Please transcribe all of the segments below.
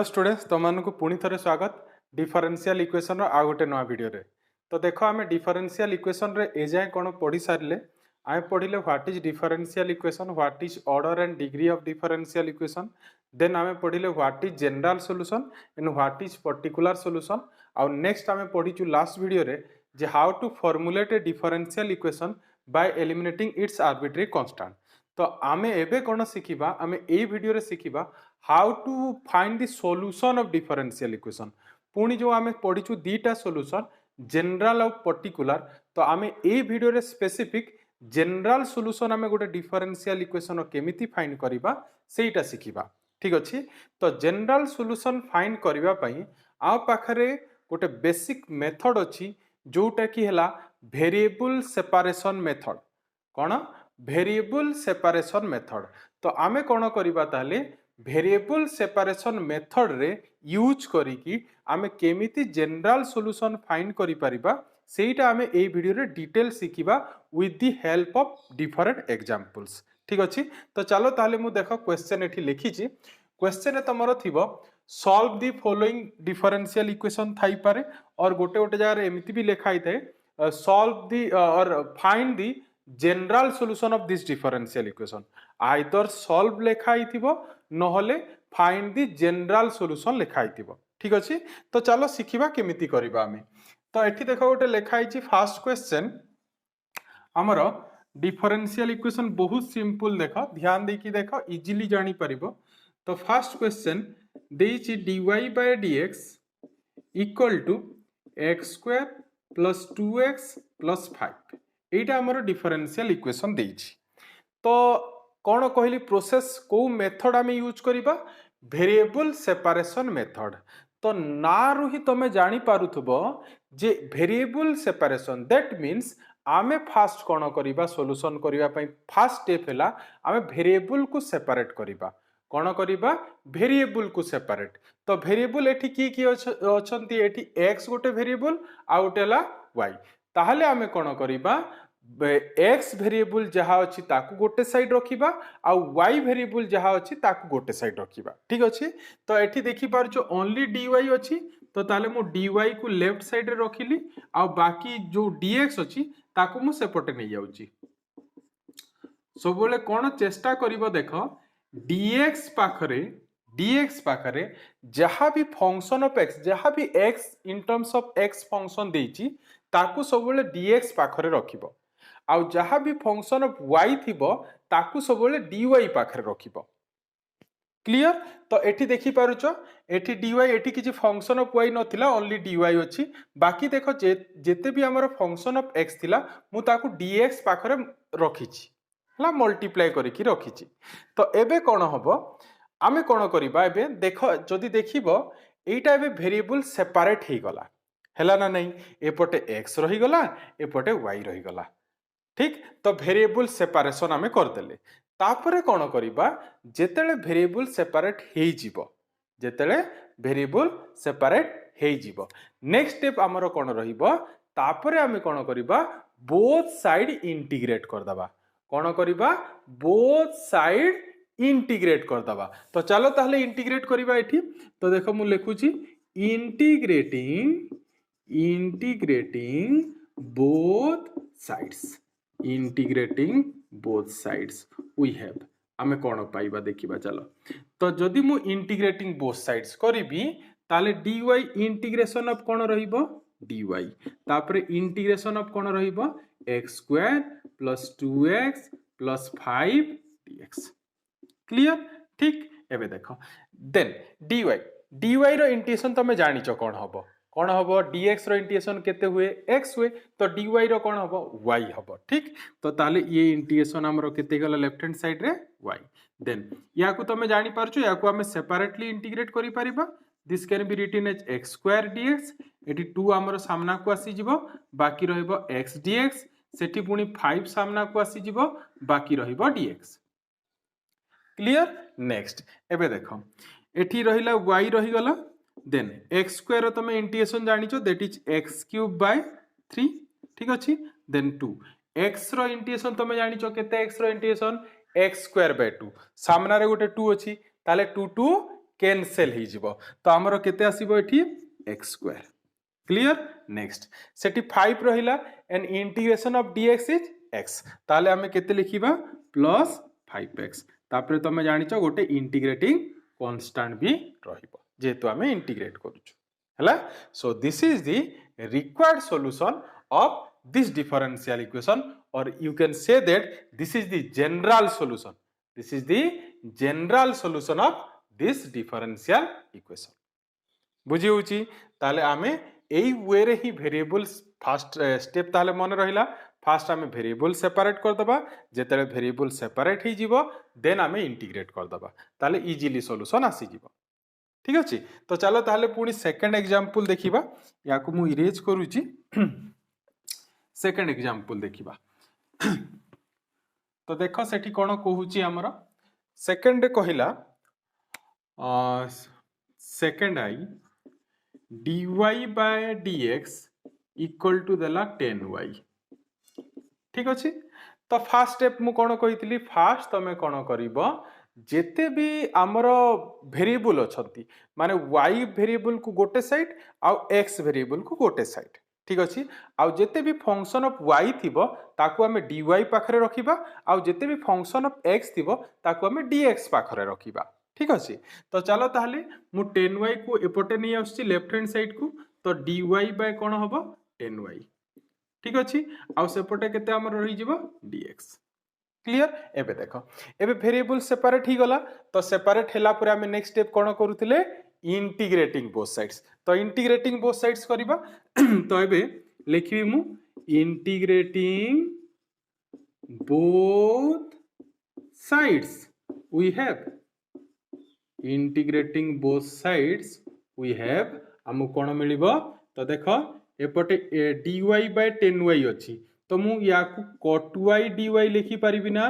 Hello students तुमको पुणी थे स्वागत डिफरेंशियल इक्वेशन आ गोटे नुआ वीडियो रे। तो देख आम डिफरेंशियल इक्वेशन रे एजाए कौन पढ़ी सारे आम पढ़ले what is differential equation, what is order and degree of differential equation, then आम पढ़ले what is general solution and what is particular solution. आउ नेक्स्ट आम पढ़ीचु लास्ट वीडियो रे जे how to formulate a differential equation by eliminating its arbitrary constant. तो आमे एबे कौन शिखिबा, आमे ए वीडियो रे शिखिबा how to find the solution of differential equation. पुणी जो आमे पढ़ीचु दीटा सॉल्यूशन जनरल और पर्टिकुलर, तो आमे ए वीडियो रे स्पेसिफिक जनरल सॉल्यूशन आमे गोटे डिफरेंशियल इक्वेशन केमिति फाइंड करिबा सेटा शिखिबा। ठीक अछि। तो जनरल सॉल्यूशन फाइंड करिबा पई आ पाखरे गोटे बेसिक मेथड अछि जोटा कि हला वेरिएबल सेपरेशन मेथड। कौन? Variable separation method. तो आमे कौन करिबा ताले वेरिएबल सेपरेशन मेथड रे यूज करिकी आमे केमिति जनरल सॉल्यूशन फाइंड करि परिबा सेटा आमे ए वीडियो रे डिटेल सिखिबा with the help of different examples. ठीक अछि। तो चलो ताले मु देखो क्वेश्चन एठी लिखी छी। क्वेश्चन रे तमरो थिबो solve the following differential equation थाई पारे और गोटे गोटे जगह एमिति भी लिखाई थाए सॉल्व द और find the general solution of this differential equation. Either solve लिखाई थिबो नहले फाइंड द जनरल सॉल्यूशन लिखाई थिबो। ठीक अछि। तो चलो सिखिबा केमिति करिबा आमे। तो एठी देखो गोटे लिखाई छी फर्स्ट क्वेश्चन हमरो डिफरेंशियल इक्वेशन बहुत सिंपल। देखो ध्यान देकी देखो इजीली जानी परिबो। तो फर्स्ट क्वेश्चन देइछि dy by dx equal to x square plus 2x plus 5 एटा हमरो डिफरेंशियल इक्वेशन देइछि। तो कौन कहली प्रोसेस को मेथड आमे यूज करिबा वेरिएबल सेपरेशन मेथड। तो ना रु ही तमे जानी पारुथबो जे वेरिएबल सेपरेशन दैट मीन्स आमे फास्ट कौन करिबा सॉल्यूशन करिबा पई फर्स्ट स्टेप हैला आमे वेरिएबल को सेपरेट करिबा। कौन करिबा वेरिएबल को सेपरेट। तो वेरिएबल एठी की अछंती एठी x गोटे वेरिएबल आ गोटेला y। ताहले आमे कौन करिबा x वेरिएबल जहा अछि ताकू गोटे साइड रखिबा आ y वेरिएबल जहा अछि ताकू गोटे साइड रखिबा। ठीक अछि। तो एठी देखि पारछो ओनली dy अछि तो ताले मु dy को लेफ्ट साइड रे रखिली आ बाकी जो dx अछि ताकू मु सेपटे नै जाउची। सब बेले कोन चेष्टा करिवो देखो dx पाखरे जहाँ भी फंक्शन ऑफ x जहाँ भी x in terms of x function देइची ताकू सब बेले dx पाखरे रखिबो आउ जहाँ भी फंक्शन ऑफ y थिबो ताकू सब बेले dy पाखरे रखिबो। क्लियर। तो एठी देखि पारुचो एठी dy एठी किछि फंक्शन ऑफ y नथिला ओनली dy अछि। बाकी देखो जेते भी हमर फंक्शन ऑफ x थिला मु ताकू dx पाखरे रखिछि ला मल्टीप्लाई करिकि रखिछि। तो एबे कोन हबो आमे कोन करिबा एबे देखो जदि देखिबो एटा एबे वेरिएबल सेपरेट हे गला हैला ना नहीं एपटे x रही गला एपटे y रही गला। ठीक। तो वेरिएबल सेपरेशन आमे कर देले तापरे कोन करिबा जेतेले वेरिएबल सेपरेट हे जिवो जेतेले वेरिएबल सेपरेट हे जिवो नेक्स्ट स्टेप हमरो कोन रहिबो तापरे आमे कोन करिबा बोथ साइड इंटीग्रेट कर दबा। कौन करिबा बोथ साइड इंटीग्रेट कर दबा। तो चलो ताहले इंटीग्रेट करिबा एठी। तो देखो मु लिखुची integrating both sides we have आमे कौन पाइबा देखिबा। चलो तो जदि मु इंटीग्रेटिंग बोथ साइड्स करिबी ताले dy इंटीग्रेशन ऑफ कौन रहिबो dy तापरे इंटीग्रेशन ऑफ कौन रहिबो x square plus 2x plus 5 dx। Clear. ठीक। एबे देखो देन dy रो इंटीग्रेशन तमे जानिचो कौन हबो dx रो इंटीग्रेशन केते हुए x हुए तो dy रो कौन हबो y हबो। ठीक। तो ताले ये इंटीग्रेशन हमरो केते गला लेफ्ट हैंड साइड रे y। देन या को तमे जानि पारछो या को हमें सेपरेटली इंटीग्रेट करि परिबा। This can be written as x square dx एटी 2 हमरो सामना को आसी जिवो बाकी रहइबो x dx सेठी पुनी 5 सामना को आसी जिवो बाकी रहिबो dx। क्लियर। नेक्स्ट एबे देखो एठी रहिला y रहि गला देन x स्क्वायर तमे इंटीग्रेशन जानिचो that is x cube by 3। ठीक अछि। देन 2 x रो इंटीग्रेशन तमे जानिचो केते x रो इंटीग्रेशन x स्क्वायर बाय 2 सामना रे गोटे 2 अछि ताले 2 2 कैंसल हो जिवो तो हमरो केते आसीबो एठी x स्क्वायर क्लियर नेक्स्ट सेठी 5 रहिला and integration of dx is x ताले हमें केते लिखिबा प्लस 5x तापरे तमे जानिचो गोटे इंटीग्रेटिंग कांस्टेंट भी रहिबो जेतु हमें इंटीग्रेट करूछु हला सो this is the required solution of this differential equation or you can say that this is the general solution of this differential equation बुझी होची ताले आमे एई वे रे ही वेरिएबल्स फर्स्ट स्टेप ताले मन रहिला फर्स्ट आमे वेरिएबल सेपरेट कर दबा जेतेले वेरिएबल सेपरेट ही जीवो देन आमे इंटीग्रेट कर दबा ताले इजीली सॉल्यूशन आसी जीवो ठीक अछि तो चलो ताले पुनी सेकंड एग्जांपल देखिबा याकू मु इरेज करूची सेकंड एग्जांपल देखिबा तो देखो सेठी कोन कहूची हमरा सेकंड कहिला सेकंड आई dy by dx equal to देला 10y ठीक अछि तो फर्स्ट स्टेप मु कोन कहितली फर्स्ट तमे कोन करिवो जेते भी हमरो वेरिएबल अछंती माने y वेरिएबल को गोटे साइड आ x वेरिएबल को गोटे साइड ठीक अछि आ जेते भी फंक्शन ऑफ y थिबो ताकू हमें dy पाखरे रखिबा आ जेते भी फंक्शन ऑफ x थिबो ताकू हमें dx पाखरे रखिबा ठीक अछि तो चलो ताहले मु 10y को एपटे नै आछि लेफ्ट हैंड साइड को तो dy बाय कोन होबो 10y ठीक अछि आ सेपटे केते हमर रहि जिवो dx क्लियर एबे देखो एबे वेरिएबल सेपरेट ही गला तो सेपरेट हैला पर हमें नेक्स्ट स्टेप कोन करूथिले इंटीग्रेटिंग बोथ साइड्स तो इंटीग्रेटिंग बोथ साइड्स करिबा तो एबे लिखिबी मु integrating both sides we have integrating both sides we have हमु कोन मिलिबो तो देखो एपटे dy by 10y अछि तो मु याकू cot y dy लिखि परिबि ना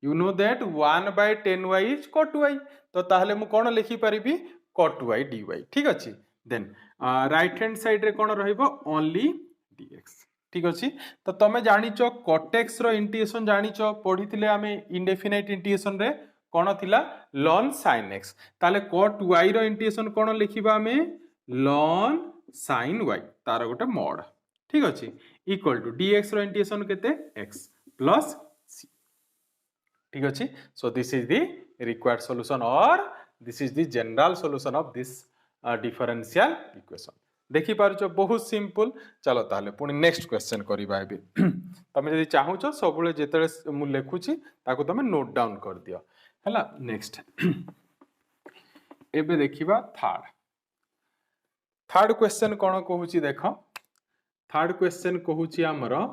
you know that 1 by 10y is cot y तो ताहले मु कोन लिखि परिबि cot y dy ठीक अछि देन राइट हैंड साइड रे कोन रहइबो ओनली dx ठीक अछि तो तमे जानिचो cot x रो इंटीग्रेशन जानिचो पढिथिले हमें इंडेफिनाइट इंटीग्रेशन रे कोन थिला ln sin x ताले cot y रो इंटीग्रेशन कोन लिखिबा हमें ln sin y तार गोटे मॉड ठीक अछि इक्वल टू dx रो इंटीग्रेशन केते x प्लस c ठीक अछि so this is the required solution और this is the general solution of this differential equation देखि पारछो बहुत सिंपल चलो ताले पुनी नेक्स्ट क्वेश्चन करिबा एबे तमे जदि चाहूछो सबुले जेतले मु लेखुची ताको तमे नोट डाउन कर दियो हला नेक्स्ट एबे देखिबा थर्ड क्वेश्चन कोन कहूची देखो थर्ड क्वेश्चन कहूची हमरो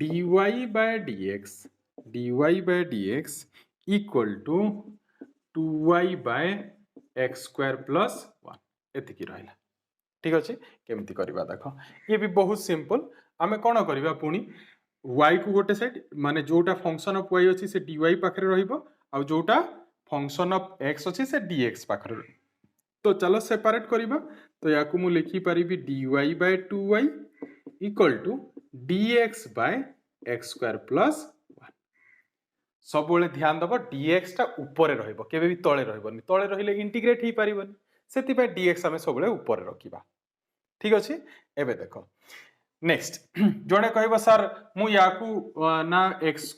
dy by dx equal to 2y by x square plus 1 एति की रहला ठीक अछि केमति करबा देखो ये भी बहुत सिंपल हमें कोन करबा पुनी y को गोटे साइड माने जोटा फंक्शन ऑफ y अछि से dy पाखरे रहिबो आ जोटा फंक्शन ऑफ x अछि से dx पाखरे तो चलो सेपरेट करबा तो याकू मु लिखि परिबी dy by 2y equal to dx by x square plus 1 सब बेले ध्यान दबो dx टा ऊपर रहइबो केबे भी तळे रहइबोनी तळे रहिले इंटीग्रेट ही परिबोनी सेति पे dx हमें सब बेले ऊपर रखिबा ठीक अछि एबे देखो नेक्स्ट जोने कहबो सर मु याकू ना x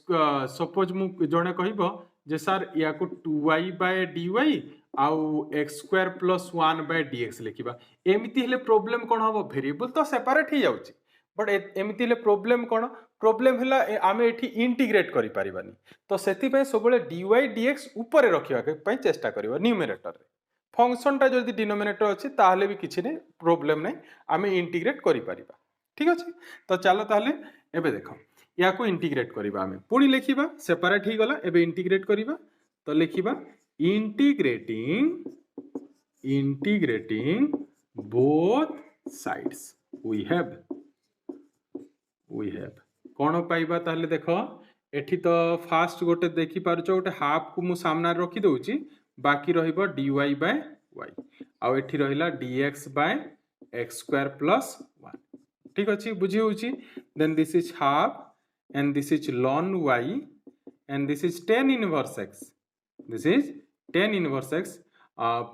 सपोज मु जोने कहबो जे सर याकू 2y by dy आउ x square plus 1 by dx लिखिबा एमिति हेले प्रॉब्लम कोन होबो वेरिएबल तो सेपरेट ही जाउची बट एमिति हेले प्रॉब्लम कोन प्रॉब्लम हला आमे एठी इंटीग्रेट करि परिबानी तो सेति पे सबले dy dx ऊपर रखिबा के पय चेष्टा करबो न्यूमरेटर रे फंक्शन टा जदी डिनोमिनेटर अछि ताहले भी किछि नै प्रॉब्लम नै आमे इंटीग्रेट करि परिबा ठीक अछि तो चलो ताहले एबे देखो याकू इंटीग्रेट करिबा आमे पुनी लिखिबा सेपरेट ही गला एबे इंटीग्रेट करिबा तो लिखिबा integrating both sides we have कोन पाइबा ताहले देखो एठी तो फास्ट गोटे देखि पारछो गोटे हाफ को मु सामना रखि दउची बाकी रहिबो dy by y आ एठी रहिला dx by x square plus 1 ठीक अछि बुझी होची then this is half and this is ln y and this is tan inverse x this is tan inverse x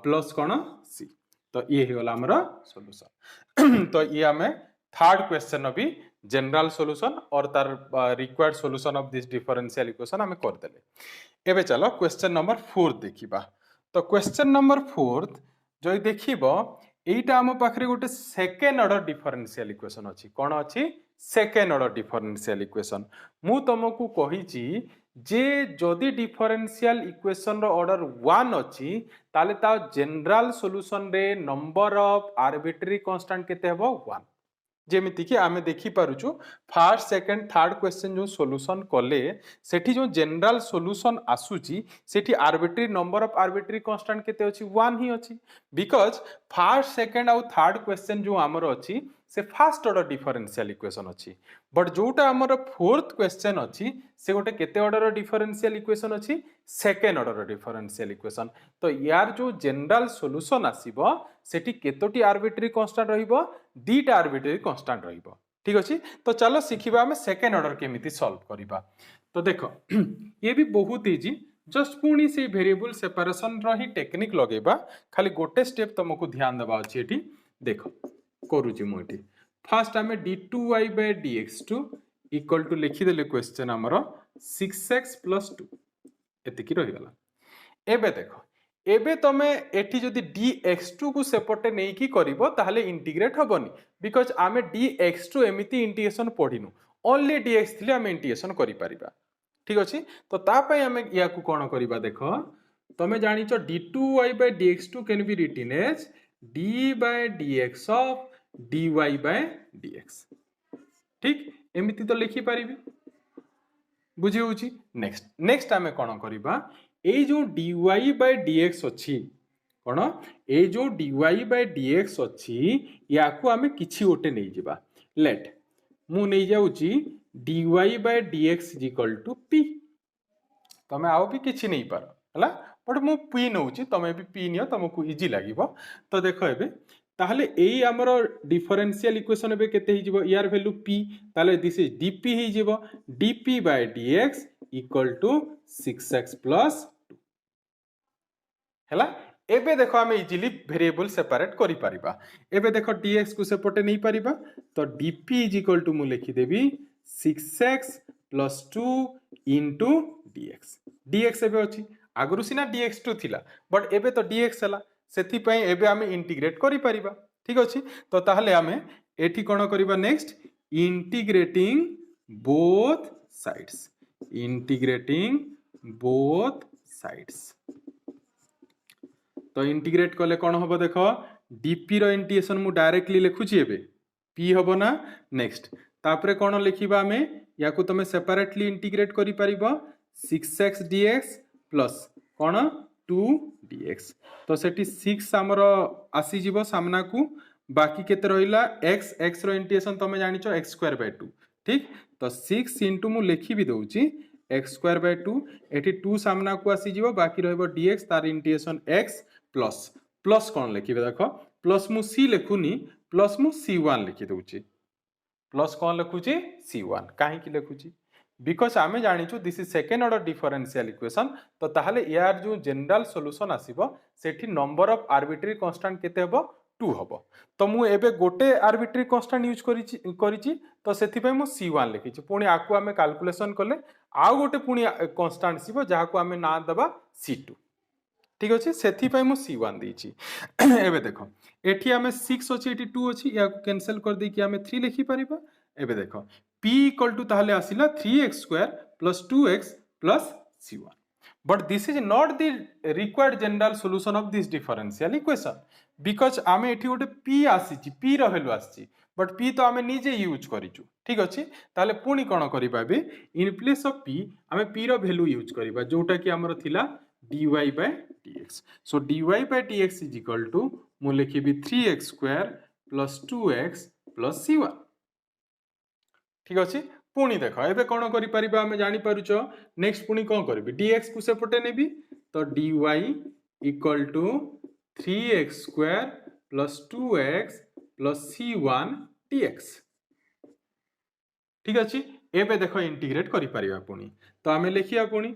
plus कौन c। तो ये ही वाला हमारा सॉल्यूशन। तो ये हमें थर्ड क्वेश्चन भी जनरल सॉल्यूशन और तार required solution of this differential equation हमें कर देले। एबे चलो क्वेश्चन नंबर 4 देखिबा। तो क्वेश्चन नंबर 4 जो देखिबो एटा हम पाखरे गोटे सेकेंड ऑर्डर डिफरेंशियल इक्वेशन अछि। कोन अछि? Second order differential equation. मु तुमको कहिची जे जदि डिफरेंशियल इक्वेशन रो ऑर्डर 1 अछि ताले ता जनरल सॉल्यूशन रे नंबर ऑफ आर्बिट्रेरी कांस्टेंट केते हेबो 1। जेमिति कि आमे देखि पारुछु फर्स्ट सेकंड थर्ड क्वेश्चन जो सॉल्यूशन कले सेठी जो जनरल सॉल्यूशन आसुची सेठी arbitrary number of arbitrary constant केते अछि 1 ही अछि। बिकॉज फर्स्ट सेकंड और थर्ड क्वेश्चन जो हमर अछि से फर्स्ट ऑर्डर डिफरेंशियल इक्वेशन अछि। बट जोटा हमर फोर्थ क्वेश्चन अछि से गोटे केते ऑर्डर डिफरेंशियल इक्वेशन अछि? Second order differential equation. तो यार जो जनरल सॉल्यूशन आसीबो सेठी केतोटी आर्बिट्रेरी कांस्टेंट रहिबो? दीटा आर्बिट्रेरी कांस्टेंट रहिबो। ठीक अछि। तो चलो सिखिबा हमें सेकेंड ऑर्डर केमिति सॉल्व करिबा। तो देखो ये भी बहुत इजी। जस्ट पुणी से वेरिएबल सेपरेशन रो ही टेक्निक लगेबा। खाली गोटे स्टेप तुमको ध्यान देबा अछि एठी। देखो करूची मु एठी फर्स्ट हमें d2y by dx2 equal to लिखि देले क्वेश्चन हमरो 6x + 2 एतिकी रहि गला। एबे देखो एबे तमे एठी जदि dx2 को सेपटे नै की करिवो ताहले इंटीग्रेट हबनी। बिकॉज आमे dx2 एमिति इंटीग्रेशन पढिनु ओनली dx थिले आमे इंटीग्रेशन करि परिबा। ठीक अछि। तो ता पय आमे या को कोन करिबा देखो तमे जानि छ d2y by dx2 can be written as d by dx of dy by dx। ठीक एमिति तो लिखि परिबी बुझी होची। नेक्स्ट आमे कोन करिबा ए जो dy by dx अछि कोन ए जो dy by dx अछि या को आमे किछि ओटे नै जिबा। लेट मु नै जाउची dy by dx p। तमे आओ भी किछि नै पार हला बट मु p नउची तमे भी p नियो तुमको इजी लागिवो। तो देखो एबे ताहले एई हमरो डिफरेंशियल इक्वेशन एबे केते हि जिवो यार वैल्यू p ताहले दिस इज dp हि जिवो dp by dx equal to 6x + 2 हला। एबे देखो हमें इजीली वेरिएबल सेपरेट करि परिबा। एबे देखो dx को सेपटे नै परिबा तो dp इक्वल टू मु लिखि देबी 6x + 2 into dx। dx एबे अछि आगरु सिना dx2 थिला बट एबे तो dx हला सेथि पय एबे हमें इंटीग्रेट करि परिबा। ठीक अछि। तो ताहले हमें एठी कोन करिबा next integrating both sides. Integrating both sides तो इंटीग्रेट कले कोन होबो देखो dp रो इंटीग्रेशन मु डायरेक्टली लिखुची एबे p होबो ना। नेक्स्ट तापरे कोन लिखिबा हमें या को तमे सेपरेटली इंटीग्रेट करि परिबो 6x dx प्लस कोन 2 dx। तो सेठी 6 हमरो आसी जिवो सामना को बाकी केते रहिला x रो इंटीग्रेशन तमे जानि छ x²/2। ठीक तो 6 इनटू मु लिखि भी दउची x²/2 एठी 2 सामना को आसी जिवो बाकी रहइबो dx तार इंटीग्रेशन x प्लस प्लस कोन लिखिबे देखो प्लस मु c लिखुनी प्लस मु c1 लिखि दउची प्लस कोन लिखुची c1 काहे की लिखुची बिकॉज आमे जानि छु this is second order differential equation. तो ताहले यार जो जनरल सॉल्यूशन आसीबो सेठी नंबर ऑफ आर्बिट्रेरी कांस्टेंट केते हेबो 2 हबो। तो मु एबे गोटे आर्बिट्रेरी कांस्टेंट यूज करिची तो सेथि पय मु c1 लिखिची पुनी आकु आमे कैलकुलेशन करले आ गोटे पुनी कांस्टेंट सिबो जहा को आमे ना दबा c2। ठीक अछि सेथि पय मु c1 देची। एबे देखो एठी हमें 6 अछि एठी 2 अछि या को कैंसिल कर दे कि हमें 3 लिखि परिबा। एबे देखो p इक्वल टू ताहले आसिला 3x² + 2x + c1 but this is not the required general solution of this differential equation because आमे एठी गोटे p आसीची p रो वैल्यू आसीची बट p तो आमे निजे यूज करिचु। ठीक अछि ताहले पुनी कोन करिबा बे इन प्लेस ऑफ p आमे p रो वैल्यू यूज करिबा जोटा कि हमरो थिला dy by dx। so dy by dx is equal to मु लिखिबी 3x² + 2x + c1। ठीक अछि पुनी देखो एबे कोन करि परिबा हमें जानि पारुचो नेक्स्ट पुनी कोन करबी dx को सेपटे नेबी तो dy equal to 3x² + 2x + c1 dx। ठीक अछि एबे देखो इंटीग्रेट करि परिबा पुनी तो हमें लिखिया पुनी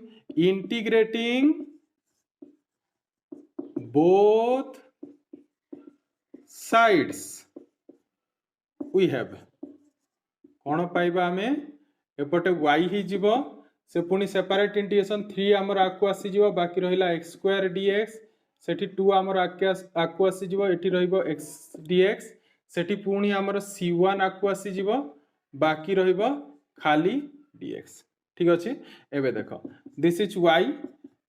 integrating both sides we have कौन पाइबा आमे एपटे y ही जीवो से पुनी सेपरेट इंटीग्रेशन 3 हमर आकु आसी जीवो बाकी रहिला x स्क्वायर dx सेठी 2 हमर आकु आसी जीवो एठी रहिबो x dx सेठी पुनी हमर c1 आकु आसी जीवो बाकी रहिबो खाली dx ठीक अछि एबे देखो this is y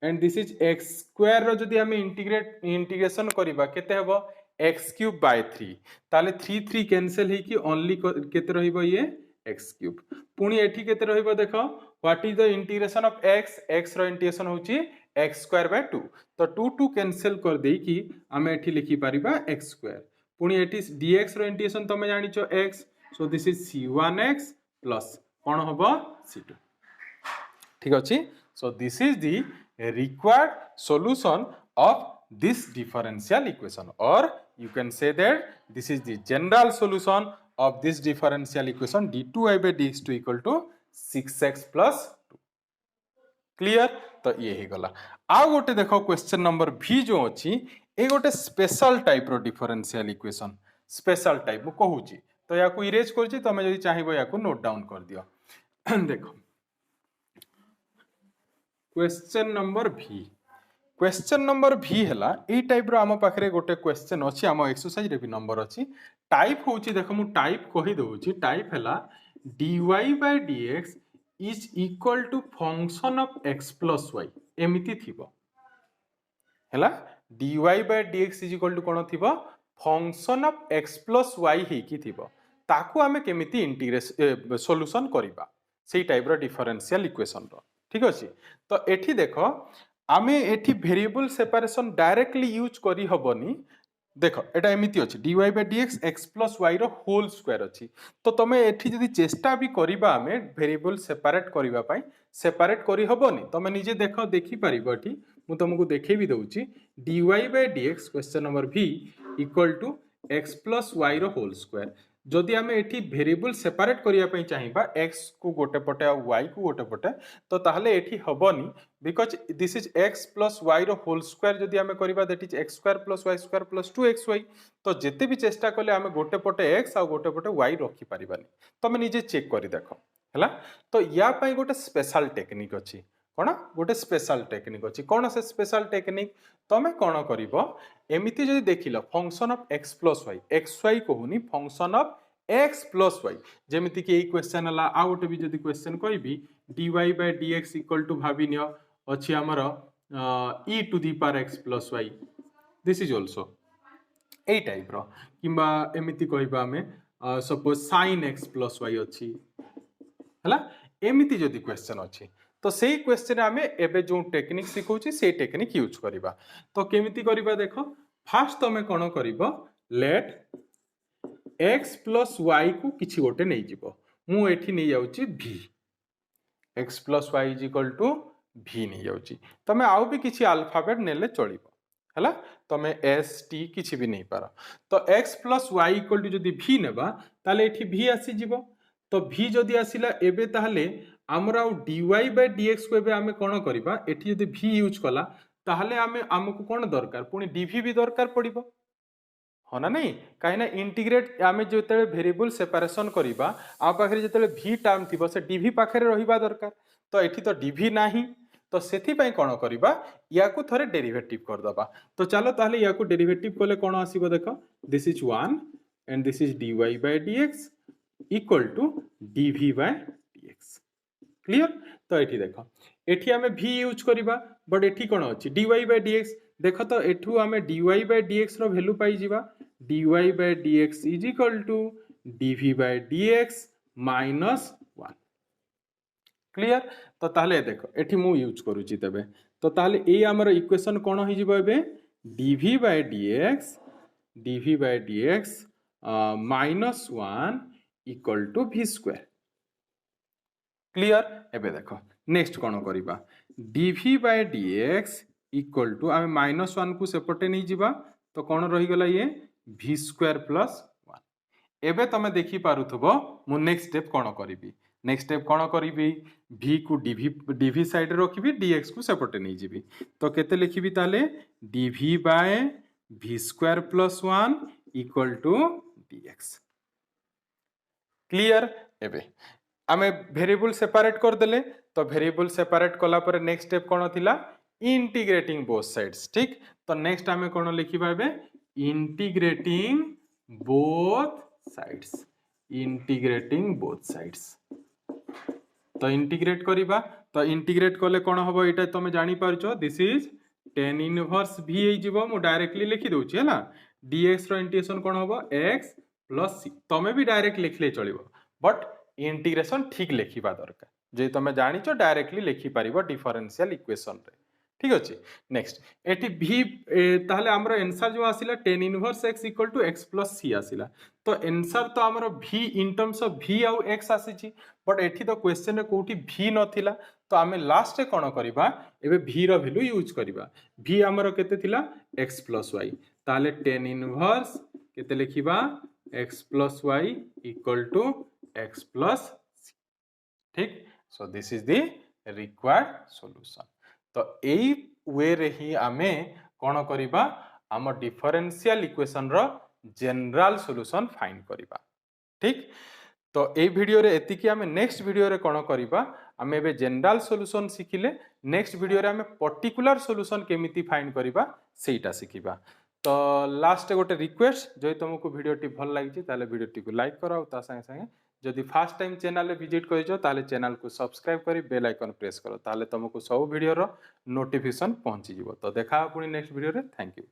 and this is x square रो जदी हम इंटीग्रेशन करिबा केते हेबो x क्यूब बाय 3 ताले 3 3 कैंसिल ही कि ओनली केते रहिबो ये x क्यूब पुनी एठी केते रहिबो देखो what is the integration of x रो इंटीग्रेशन होची x स्क्वायर बाय 2 तो 2 2 कैंसिल कर देई कि हम एठी लिखि परिबा x स्क्वायर पुनी एठी dx रो इंटीग्रेशन तमे जानि छो x so this is c1x plus कोन होबो c2 ठीक अछि so this is the required solution of this differential equation, or you can say that this is the general solution of this differential equation d2y by dx2 equal to 6x plus 2 clear तो ये ही गला आ गोटे देखो question number भी जो अछि ए गोटे special type रो डिफरेंशियल इक्वेशन स्पेशल टाइप मु कहूची तो या को इरेज करची तमे जदी चाहिबो या को नोट डाउन कर दियो देखो क्वेश्चन नंबर भी हला ए टाइप रो आम पाखरे गोटे क्वेश्चन अछि आम एक्सरसाइज रे भी नंबर अछि टाइप होची देखो मु टाइप कहि दोची टाइप हला dy by dx is equal to function of x plus y एमिति थिबो हला dy by dx is equal to कोन थिबो function of x plus y हे की थिबो ताकू आमे केमिति इंटीग्रेशन सॉल्यूशन करिबा सेही टाइप रो डिफरेंशियल इक्वेशन रो ठीक अछि तो एठी देखो आमे एठी वेरिएबल सेपरेशन डायरेक्टली यूज करी हबनी देखो एटा एमिति अछि dy by dx x plus y रो होल स्क्वायर अछि तो तमे एठी जदी चेष्टा भी करिबा आमे वेरिएबल सेपरेट करिबा पई सेपरेट करी हबनी तमे निजे देखो देखि परिबो एठी मु तुमको देखै भी दउची dy by dx question number भी equal to x plus y रो होल स्क्वायर जदि आमे एठी वेरिएबल सेपरेट करिया पई चाहिबा x को गोटे पटे आ y को गोटे पटे तो ताहले एठी हबनी because this is x plus y रो होल स्क्वायर जदि आमे करिबा that is x square plus y square plus 2xy तो जेते भी चेष्टा कले आमे गोटे पटे x आ गोटे पटे y रखि परिबानी तमे निजे चेक करि देखो हला तो या पई गोटे स्पेशल टेक्निक अछि कोन गोटे स्पेशल टेक्निक अछि कोन से स्पेशल टेक्निक तमे कोन करिवो एमिति जदि देखिलो function of x plus y xy कहूनी function of x plus y जेमिति कि ए क्वेश्चन हला आ गोटे भी जदि क्वेश्चन कहबी dy by dx equal to भाबिनियो अछि हमर e to the power x plus y this is also a type रो किबा एमिति कहबा हमें suppose sin x plus y अछि हला एमिति जदि क्वेश्चन अछि तो सेही क्वेश्चन आमे एबे जो टेक्निक सिखौची से टेक्निक यूज करिबा तो केमिति करिबा देखो फर्स्ट तमे कोन करिवो लेट x plus y को किछि गोटे नै जिवो मु एठी नै जाउची v x plus y is equal to v नै जाउची तमे आउ भी किछि अल्फाबेट नेले चलिबो हला तमे s t किछि भी नै पारो तो x plus y equal to जदि v नेबा ताले एठी v आसी जिवो तो v जदि आसिला एबे ताहले हमरा dy by dx को एबे आमे कोन करिबा एठी जदि v यूज कला ताहले आमे हमकु कोन दरकार पुनी dv भी दरकार पड़िबो हो ना नहीं कहीं इंटीग्रेट आमे जेतेले वेरिएबल सेपरेशन करिबा आ पाखरे जेतेले v टर्म थिबो से dv पाखरे रहिबा दरकार तो एठी तो dv नाही तो सेथि पई कोन करिबा याकू थरे डेरिवेटिव कर दबा तो चलो ताहले याकू डेरिवेटिव कोले कोन आसीबो देखो this is 1 and this is dy by dx equal to dv by dx clear तो एठी देखो एठी हमें v यूज करिबा बट एठी कोन अछि dy by dx देखो तो एठू हमें dy by dx रो वैल्यू पाई जिबा dy by dx is equal to dv by dx minus 1 clear तो ताहले देखो एठी मु यूज करूची तबे तो ताहले ए हमर इक्वेशन कोन होई जिवो एबे dv by dx minus 1 equal to v square clear एबे देखो नेक्स्ट कोन करिबा dv by dx equal to आमे -1 को सेपटे नै जिबा तो कोन रहि गला ये v² + 1 एबे तमे देखि पारुथबो मु नेक्स्ट स्टेप कोन करिबी नेक्स्ट स्टेप कौन करी v को dv साइड रखी dx को सेपटे नहीं जीवी तो केते लिखी ताले dv by v square plus 1 equal to dx clear एबे आमे वेरिएबल सेपरेट कर देले तो वेरिएबल सेपरेट कला पर नेक्स्ट स्टेप कौन थिला इंटीग्रेटिंग बोथ साइड्स ठीक तो नेक्स्ट आमे कौन लिखिबा एबे इंटीग्रेटिंग बोथ साइड्स तो इंटीग्रेट करिबा तो इंटीग्रेट कले कौन हबो एटा तमे जानि पारछो this is tan inverse v हे जिवो मु डायरेक्टली लिखि दोछि हला dx रो इंटीग्रेशन कौन हबो x प्लस c तमे भी डायरेक्ट लिखले चलिबो बट इंटीग्रेशन ठीक लिखिबा दरकार जे तमे जानिछो डायरेक्टली लिखि पारिबो डिफरेंशियल इक्वेशन रे ठीक अछि नेक्स्ट एठी v ताहले हमरो आंसर जो आसिला tan inverse x equal to x plus c आसिला तो आंसर तो हमरो v in terms of v आउ x आसीची बट एठी तो क्वेश्चन रे कोठी v नथिला तो आमे लास्ट रे कोन करबा एबे v रो वैल्यू यूज करबा v हमरो केते थिला x प्लस y ताहले tan इनवर्स केते लिखिबा x plus y equal to x plus c ठीक so this is the required solution तो एई वे रे ही आमे कोन करिबा हम डिफरेंशियल इक्वेशन रो जनरल सॉल्यूशन फाइंड करिबा ठीक तो एई वीडियो रे एतिकी आमे नेक्स्ट वीडियो रे कोन करिबा आमे एबे जनरल सॉल्यूशन सिखिले नेक्स्ट वीडियो रे आमे पर्टिकुलर सॉल्यूशन केमिति फाइंड करिबा सेटा सिखिबा तो लास्ट गोटे रिक्वेस्ट जो तुमको वीडियो टी भल लागी ताले वीडियो टी को लाइक करो ता संगे संगे जदि फर्स्ट टाइम चैनल विजिट करिजो ताले चैनल को सब्सक्राइब करी बेल आइकन प्रेस करो ताले तुमको सब वीडियो रो नोटिफिकेशन पहुंची जिवो तो देखा पुनी नेक्स्ट वीडियो रे थैंक यू।